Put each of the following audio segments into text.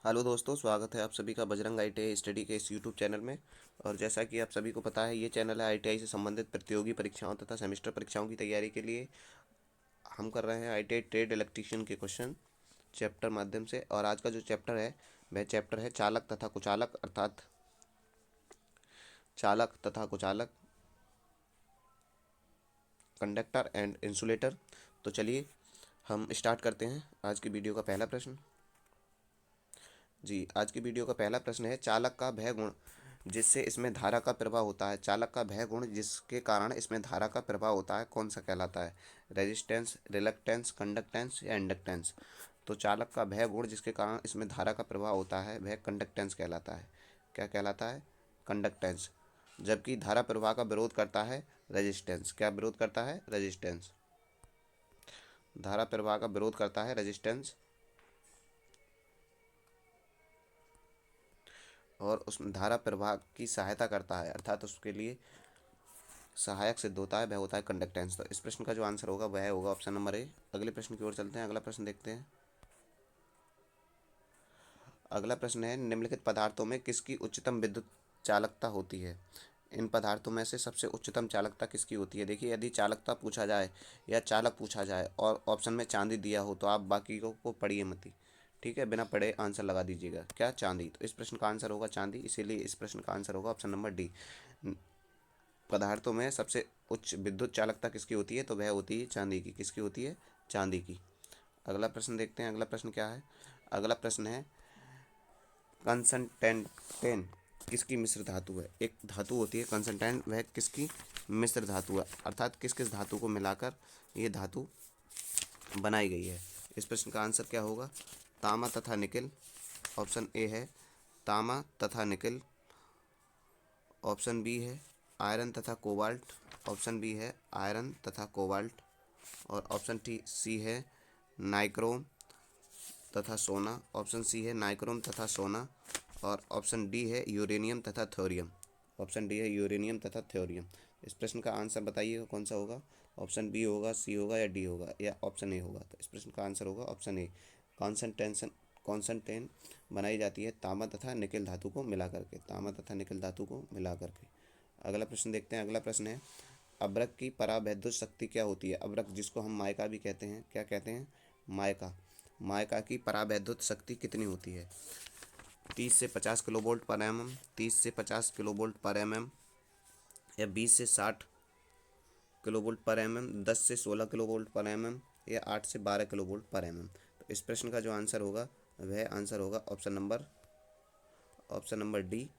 Hello दोस्तों, स्वागत है आप सभी का बजरंग आईटीआई स्टडी के इस यूट्यूब चैनल में। और जैसा कि आप सभी को पता है, ये चैनल है आईटीआई से संबंधित प्रतियोगी परीक्षाओं तथा सेमेस्टर परीक्षाओं की तैयारी के लिए। हम कर रहे हैं आईटीआई ट्रेड इलेक्ट्रीशियन के क्वेश्चन चैप्टर माध्यम से। और आज का जो चैप्टर है वह चैप्टर है चालक तथा कुचालक, अर्थात चालक तथा कुचालक, कंडक्टर एंड इंसुलेटर। तो चलिए हम स्टार्ट करते हैं आज की वीडियो का पहला प्रश्न। जी, आज की वीडियो का पहला प्रश्न है, चालक का भय गुण जिससे इसमें धारा का प्रवाह होता है। चालक का भय गुण जिसके कारण इसमें धारा का प्रवाह होता है कौन सा कहलाता है? रेजिस्टेंस, रिलक्टेंस, कंडक्टेंस या इंडक्टेंस। तो चालक का भय गुण जिसके कारण इसमें धारा का प्रवाह होता है वह कंडक्टेंस कहलाता है। क्या कहलाता है? कंडक्टेंस। जबकि धारा प्रवाह का विरोध करता है रेजिस्टेंस। क्या विरोध करता है? रेजिस्टेंस। धारा प्रवाह का विरोध करता है रेजिस्टेंस। और उस धारा प्रवाह की सहायता करता है, अर्थात उसके लिए सहायक सिद्ध होता है, वह होता है कंडक्टेंस। तो इस प्रश्न का जो आंसर होगा वह होगा ऑप्शन नंबर ए। अगले प्रश्न की ओर चलते हैं। अगला प्रश्न देखते हैं। अगला प्रश्न है, निम्नलिखित पदार्थों में किसकी उच्चतम विद्युत चालकता होती है? इन पदार्थों में से सबसे उच्चतम चालकता किसकी होती है? देखिए, यदि चालकता पूछा जाए या चालक पूछा जाए और ऑप्शन में चांदी दिया हो तो आप बाकी को पढ़िए मत ही, ठीक है, बिना पढ़े आंसर लगा दीजिएगा। क्या? चांदी। तो इस प्रश्न का आंसर होगा चांदी, इसीलिए इस प्रश्न का आंसर होगा ऑप्शन नंबर डी। पदार्थों में सबसे उच्च विद्युत चालकता किसकी होती है? तो वह होती है चांदी की। किसकी होती है? चांदी की। अगला प्रश्न देखते हैं। अगला प्रश्न क्या है? अगला प्रश्न है, कंसंटेंटेन किसकी मिश्र धातु है? एक धातु होती है कंसंटेंट, वह किसकी मिश्र धातु है, अर्थात किस किस धातु को मिलाकर ये धातु बनाई गई है? इस प्रश्न का आंसर क्या होगा? तामा तथा निकिल। ऑप्शन ए है तामा तथा निकिल। ऑप्शन बी है आयरन तथा कोबाल्ट। ऑप्शन बी है आयरन तथा कोबाल्ट। और ऑप्शन टी सी है नाइक्रोम तथा सोना। ऑप्शन सी है नाइक्रोम तथा सोना। और ऑप्शन डी है यूरेनियम तथा थोरियम। ऑप्शन डी है यूरेनियम तथा थोरियम। इस प्रश्न का आंसर बताइएगा कौन सा होगा? ऑप्शन बी होगा, सी होगा या डी होगा या ऑप्शन ए होगा? तो इस प्रश्न का आंसर होगा ऑप्शन ए। कॉन्सनटेंशन कॉन्सनटेन बनाई जाती है तांबा तथा निकिल धातु को मिला करके। तांबा तथा निकिल धातु को मिला करके। अगला प्रश्न देखते हैं। अगला प्रश्न है, अभ्रक की परावैद्युत शक्ति क्या होती है? अभ्रक जिसको हम माइका भी कहते हैं, क्या कहते हैं? माइका। माइका की परावैद्युत शक्ति कितनी होती है? 30 से 50 किलो वोल्ट पर एम एम, 30 से 50 किलो वोल्ट पर एम एम, या 20 से 60 किलो वोल्ट पर एम एम, 10 से 16 किलो वोल्ट पर एम एम, या 8 से 12 किलो वोल्ट पर एम एम। तो इस प्रश्न का जो आंसर होगा वह आंसर होगा ऑप्शन नंबर डी,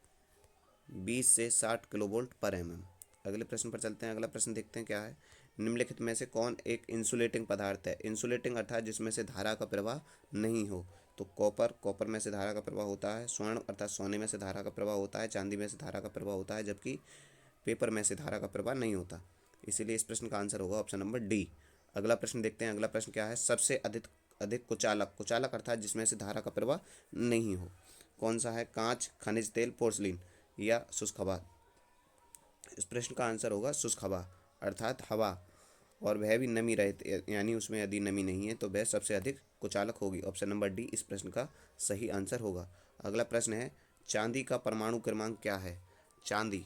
20 से 60 किलो वोल्ट पर एम एम। अगले प्रश्न पर चलते हैं। अगला प्रश्न देखते हैं क्या है। निम्नलिखित में से कौन एक इंसुलेटिंग पदार्थ है? इंसुलेटिंग अर्थात जिसमें से धारा का प्रवाह नहीं हो। तो कॉपर, कॉपर में से धारा का प्रवाह होता है। स्वर्ण अर्थात सोने में से धारा का प्रवाह होता है। चांदी में से धारा का प्रवाह होता है। जबकि पेपर में से धारा का प्रवाह नहीं होता। इसीलिए इस प्रश्न का आंसर होगा ऑप्शन नंबर डी। अगला प्रश्न देखते हैं। अगला प्रश्न क्या है? सबसे अधिक अधिक कुचालक, कुचालक अर्थात जिसमें से धारा का प्रवाह नहीं हो, कौन सा है? कांच, खनिज तेल, पोर्सलिन या शुष्क हवा। इस प्रश्न का आंसर होगा शुष्क हवा, अर्थात हवा, और वह भी नमी रहित, यानी उसमें यदि नमी नहीं है तो वह सबसे अधिक कुचालक होगी। ऑप्शन नंबर डी इस प्रश्न का सही आंसर होगा। अगला प्रश्न है, चांदी का परमाणु क्रमांक क्या है? चांदी,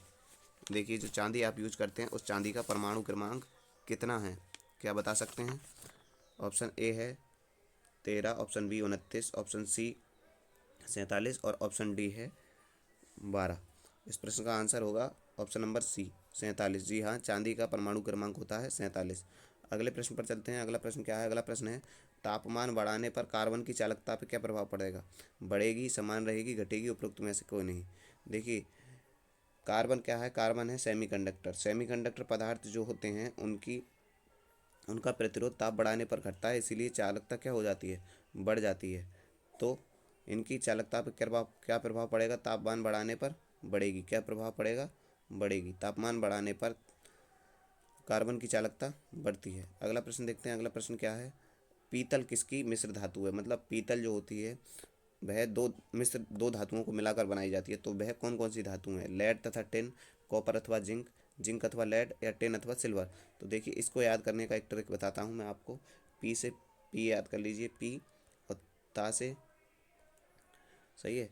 देखिए जो चांदी आप यूज करते हैं उस चांदी का परमाणु क्रमांक कितना है? क्या बता सकते हैं? ऑप्शन ए है 13, ऑप्शन बी 29, ऑप्शन सी 47 और ऑप्शन डी है 12। इस प्रश्न का आंसर होगा ऑप्शन नंबर सी 47। जी हाँ, चांदी का परमाणु क्रमांक होता है 47। अगले प्रश्न पर चलते हैं। अगला प्रश्न क्या है? अगला प्रश्न है, तापमान बढ़ाने पर कार्बन की चालकता पर क्या प्रभाव पड़ेगा? बढ़ेगी, समान रहेगी, घटेगी, उपरोक्त में से कोई नहीं। देखिए, कार्बन क्या है? कार्बन है सेमीकंडक्टर। सेमीकंडक्टर पदार्थ जो होते हैं उनका प्रतिरोध ताप बढ़ाने पर घटता है, इसीलिए चालकता क्या हो जाती है? बढ़ जाती है। तो इनकी चालकता पर क्या प्रभाव पड़ेगा? तापमान बढ़ाने पर बढ़ेगी। क्या प्रभाव पड़ेगा? बढ़ेगी। तापमान बढ़ाने पर कार्बन की चालकता बढ़ती है। अगला प्रश्न देखते हैं। अगला प्रश्न क्या है? पीतल किसकी मिश्र धातु है? मतलब पीतल जो होती है वह दो धातुओं को मिलाकर बनाई जाती है। तो वह कौन कौन सी धातु है? लेड तथा टिन, कॉपर अथवा जिंक, जिंक अथवा लेड, या टिन अथवा सिल्वर। तो देखिए, इसको याद करने का एक ट्रिक बताता हूँ मैं आपको। पी से पी याद कर लीजिए, पी, और ता से सही है,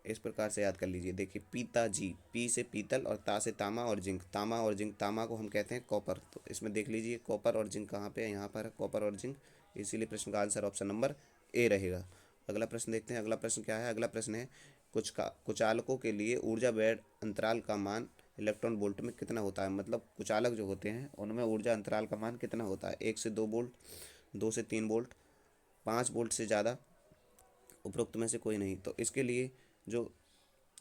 इस प्रकार से याद कर लीजिए। देखिए पिताजी, पी से पीतल और ता से तामा और जिंक, तामा और जिंक, तामा को हम कहते हैं कॉपर। तो इसमें देख लीजिए कॉपर और जिंक कहाँ पे है, यहाँ पर है कॉपर और जिंक, इसीलिए प्रश्न का आंसर ऑप्शन नंबर ए रहेगा। अगला प्रश्न देखते हैं, अगला प्रश्न क्या है। अगला प्रश्न है कुचालकों के लिए ऊर्जा बैंड अंतराल का मान इलेक्ट्रॉन वोल्ट में कितना होता है। मतलब कुचालक जो होते हैं उनमें ऊर्जा अंतराल का मान कितना होता है, 1 से 2 वोल्ट, 2 से 3 वोल्ट, 5 वोल्ट से ज़्यादा, उपरोक्त में से कोई नहीं। तो इसके लिए जो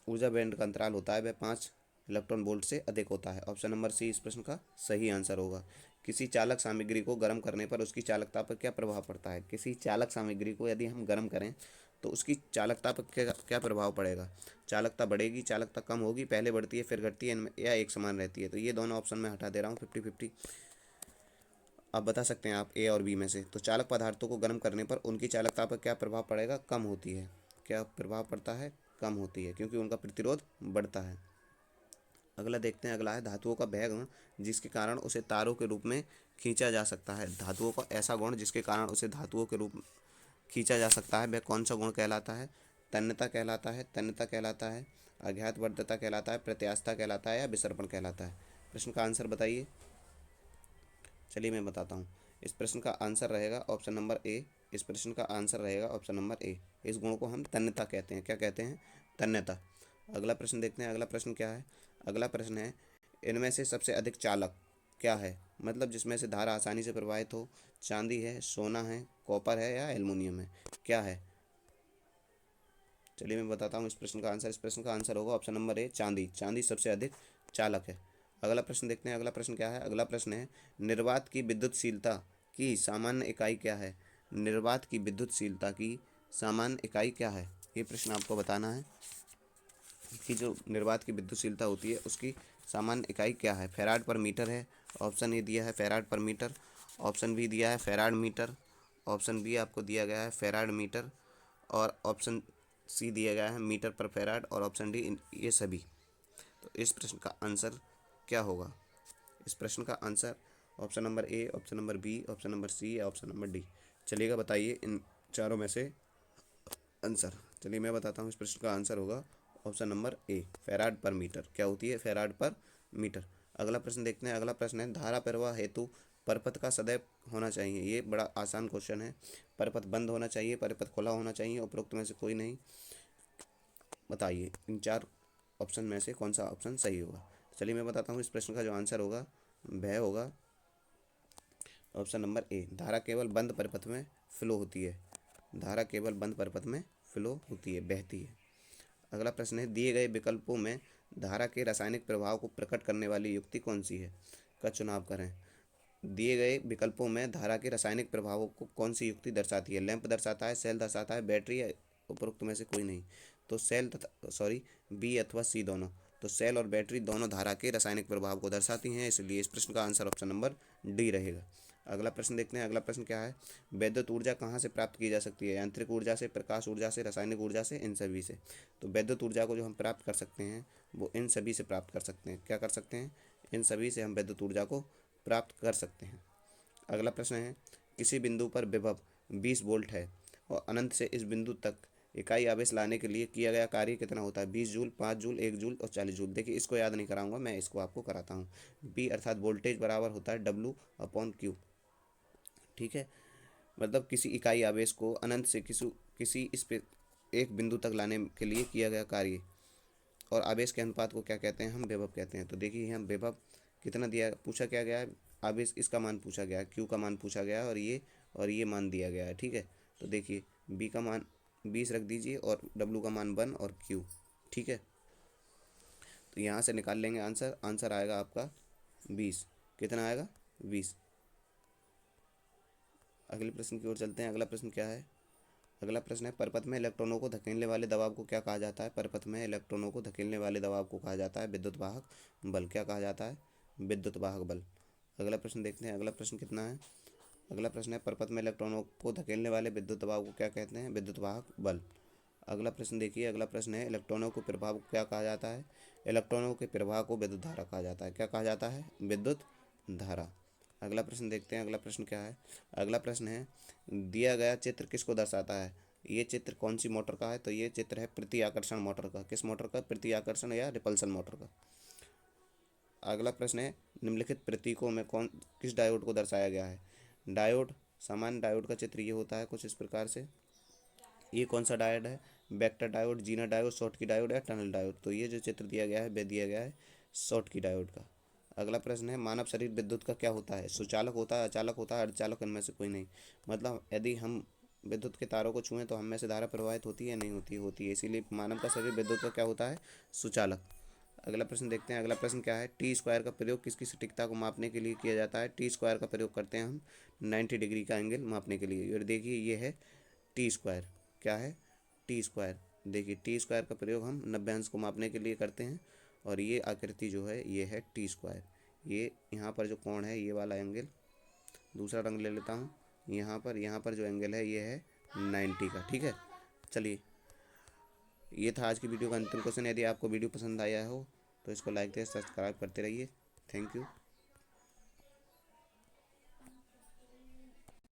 ऊर्जा बैंड का अंतराल होता है वह 5 इलेक्ट्रॉन वोल्ट से अधिक होता है। ऑप्शन नंबर सी इस प्रश्न का सही आंसर होगा। किसी चालक सामग्री को गर्म करने पर उसकी चालकता पर क्या प्रभाव पड़ता है। किसी चालक सामग्री को यदि हम गर्म करें तो उसकी चालकता पर क्या क्या प्रभाव पड़ेगा। चालकता बढ़ेगी, चालकता कम होगी, पहले बढ़ती है फिर घटती है, या एक समान रहती है। तो ये दोनों ऑप्शन में हटा दे रहा हूँ 50-50। आप बता सकते हैं आप ए और बी में से। तो चालक पदार्थों को गर्म करने पर उनकी चालकता पर क्या प्रभाव पड़ेगा, कम होती है। क्या प्रभाव पड़ता है, कम होती है, क्योंकि उनका प्रतिरोध बढ़ता है। अगला देखते हैं, अगला है धातुओं का वह गुण जिसके कारण उसे तारों के रूप में खींचा जा सकता है। धातुओं का ऐसा गुण जिसके कारण उसे धातुओं के रूप में खींचा जा सकता है, वह कौन सा गुण कहलाता है। तन्यता कहलाता है, तन्यता कहलाता है, अज्ञातवर्तता कहलाता है, प्रत्यास्थता कहलाता है, या विसर्पण कहलाता है। प्रश्न का आंसर बताइए। चलिए मैं बताता हूँ। इस प्रश्न का आंसर रहेगा ऑप्शन नंबर ए। इस प्रश्न का आंसर रहेगा ऑप्शन नंबर ए। इस गुण को हम तन्यता कहते हैं। क्या कहते हैं, तन्यता। अगला प्रश्न देखते हैं, अगला प्रश्न क्या है। अगला प्रश्न है इनमें से सबसे अधिक चालक क्या है। मतलब जिसमें से धारा आसानी से प्रवाहित हो। चांदी है, सोना है, कॉपर है, या एल्युमिनियम है, क्या है। चलिए मैं बताता हूँ इस प्रश्न का आंसर। इस प्रश्न का आंसर होगा ऑप्शन नंबर ए, चांदी। चांदी सबसे अधिक चालक है। अगला प्रश्न देखते हैं, अगला प्रश्न क्या है। अगला प्रश्न है निर्वात की विद्युतशीलता की सामान्य इकाई क्या है। निर्वात की विद्युतशीलता की सामान्य इकाई क्या है, ये प्रश्न आपको बताना है कि जो निर्वात की विद्युतशीलता होती है उसकी सामान्य इकाई क्या है। फैराड पर मीटर है। ऑप्शन ए दिया है फैराड पर मीटर, ऑप्शन बी दिया है फैराड मीटर, ऑप्शन बी आपको दिया गया है फैराड मीटर, और ऑप्शन सी दिया गया है मीटर पर फैराड, और ऑप्शन डी ये सभी। तो इस प्रश्न का आंसर क्या होगा। इस प्रश्न का answer option number A, option number B, option number C, या ऑप्शन नंबर डी। चलिएगा बताइए इन चारों में से आंसर। चलिए मैं बताता हूँ, इस प्रश्न का आंसर होगा ऑप्शन नंबर ए, फैराड पर मीटर। क्या होती है, फैराड पर मीटर। अगला प्रश्न देखते हैं, अगला प्रश्न है धारा प्रवाह हेतु परपथ का सदैव होना चाहिए। ये बड़ा आसान क्वेश्चन है। परपथ बंद होना चाहिए, परपथ खुला होना चाहिए, उपरोक्त में से कोई नहीं। बताइए इन चार ऑप्शन में से कौन सा ऑप्शन सही होगा। चलिए मैं बताता हूँ, इस प्रश्न का जो आंसर होगा वह होगा ऑप्शन नंबर ए, धारा केवल बंद परिपथ में फ्लो होती है। धारा केवल बंद परिपथ में फ्लो होती है, बहती है। अगला प्रश्न है दिए गए विकल्पों में धारा के रासायनिक प्रभाव को प्रकट करने वाली युक्ति कौन सी है, का चुनाव करें। दिए गए विकल्पों में धारा के रासायनिक प्रभावों को कौन सी युक्ति दर्शाती है। लैंप दर्शाता है, सेल दर्शाता है, बैटरी, या उपरोक्त में से कोई नहीं। तो सेल तथा सॉरी बी अथवा सी दोनों। तो सेल और बैटरी दोनों धारा के रासायनिक प्रभाव को दर्शाती हैं, इसलिए इस प्रश्न का आंसर ऑप्शन नंबर डी रहेगा। अगला प्रश्न देखते हैं, अगला प्रश्न क्या है। विद्युत ऊर्जा कहाँ से प्राप्त की जा सकती है। यांत्रिक ऊर्जा से, प्रकाश ऊर्जा से, रासायनिक ऊर्जा से, इन सभी से। तो विद्युत ऊर्जा को जो हम प्राप्त कर सकते हैं वो इन सभी से प्राप्त कर सकते हैं। क्या कर सकते हैं, इन सभी से हम विद्युत ऊर्जा को प्राप्त कर सकते हैं। अगला प्रश्न है किसी बिंदु पर विभव 20 वोल्ट है और अनंत से इस बिंदु तक इकाई आवेश लाने के लिए किया गया कार्य कितना होता है। 20 जूल, 5 जूल, 1 जूल और 40 जूल। देखिए इसको याद नहीं कराऊंगा, मैं इसको आपको कराता हूँ। बी अर्थात वोल्टेज बराबर होता है W/Q। ठीक है, मतलब किसी इकाई आवेश को अनंत से किसी इस पे एक बिंदु तक लाने के लिए किया गया कार्य, और आवेश के अनुपात को क्या कहते हैं, हम विभव कहते हैं। तो देखिए यहाँ विभव कितना दिया, पूछा क्या गया है, आवेश इसका मान पूछा गया है, क्यू का मान पूछा गया है, और ये मान दिया गया है। ठीक है, तो देखिए बी का मान 20 रख दीजिए और डब्लू का मान 1 और क्यू। ठीक है, तो यहाँ से निकाल लेंगे आंसर। आंसर आएगा आपका 20। कितना आएगा, 20। अगले प्रश्न की ओर चलते हैं। अगला प्रश्न क्या है। अगला प्रश्न है परपथ में इलेक्ट्रॉनों को धकेलने वाले दबाव को क्या कहा जाता है। परपथ में इलेक्ट्रॉनों को धकेलने वाले दबाव को कहा जाता है विद्युत वाहक बल। क्या कहा जाता है, विद्युत वाहक बल। अगला प्रश्न देखते हैं, अगला प्रश्न कितना है। अगला प्रश्न है परपथ में इलेक्ट्रॉनों को धकेलने वाले विद्युत दबाव को क्या कहते हैं, विद्युत वाहक बल। अगला प्रश्न देखिए, अगला प्रश्न है इलेक्ट्रॉनों के प्रभाव को क्या कहा जाता है। इलेक्ट्रॉनों के प्रवाह को विद्युत धारा कहा जाता है। क्या कहा जाता है, विद्युत धारा। अगला प्रश्न देखते हैं, अगला प्रश्न क्या है। अगला प्रश्न है दिया गया चित्र किसको दर्शाता है। ये चित्र कौन सी मोटर का है? तो ये चित्र है प्रति आकर्षण मोटर का। किस मोटर का? प्रति आकर्षण या रिपल्सन मोटर का। अगला प्रश्न है, निम्नलिखित प्रतीकों में कौन किस डायोड को दर्शाया गया है? डायोड, सामान्य डायोड का चित्र ये होता है कुछ इस प्रकार से। ये कौन सा डायोड है? Vector diode, Zener diode, Schottky diode या टनल डायोड। तो ये जो चित्र दिया गया है वह दिया गया है शॉर्टकी डायोड का। अगला प्रश्न है, मानव शरीर विद्युत का क्या होता है? सुचालक होता है, अचालक होता है, अर्धचालक, इनमें से कोई नहीं। मतलब यदि हम विद्युत के तारों को छुएं तो हम में से धारा प्रवाहित होती है नहीं होती? होती है। इसीलिए मानव का शरीर विद्युत का क्या होता है? सुचालक। अगला प्रश्न देखते हैं। अगला प्रश्न क्या है? टी स्क्वायर का प्रयोग किसकी सटीकता को मापने के लिए किया जाता है? टी स्क्वायर का प्रयोग करते हैं हम 90 डिग्री का एंगल मापने के लिए। और देखिए ये है टी स्क्वायर। क्या है? T square. देखिए टी स्क्वायर का प्रयोग हम 90 अंश को मापने के लिए करते हैं। और ये आकृति जो है ये है टी स्क्वायर। ये यहाँ पर जो कोण है ये वाला एंगल, दूसरा रंग ले लेता हूँ। यहाँ पर जो एंगल है ये है 90 का। ठीक है, चलिए ये था आज की वीडियो का अंतिम क्वेश्चन। यदि आपको वीडियो पसंद आया हो तो इसको लाइक करें, सब्सक्राइब करते रहिए। Thank you.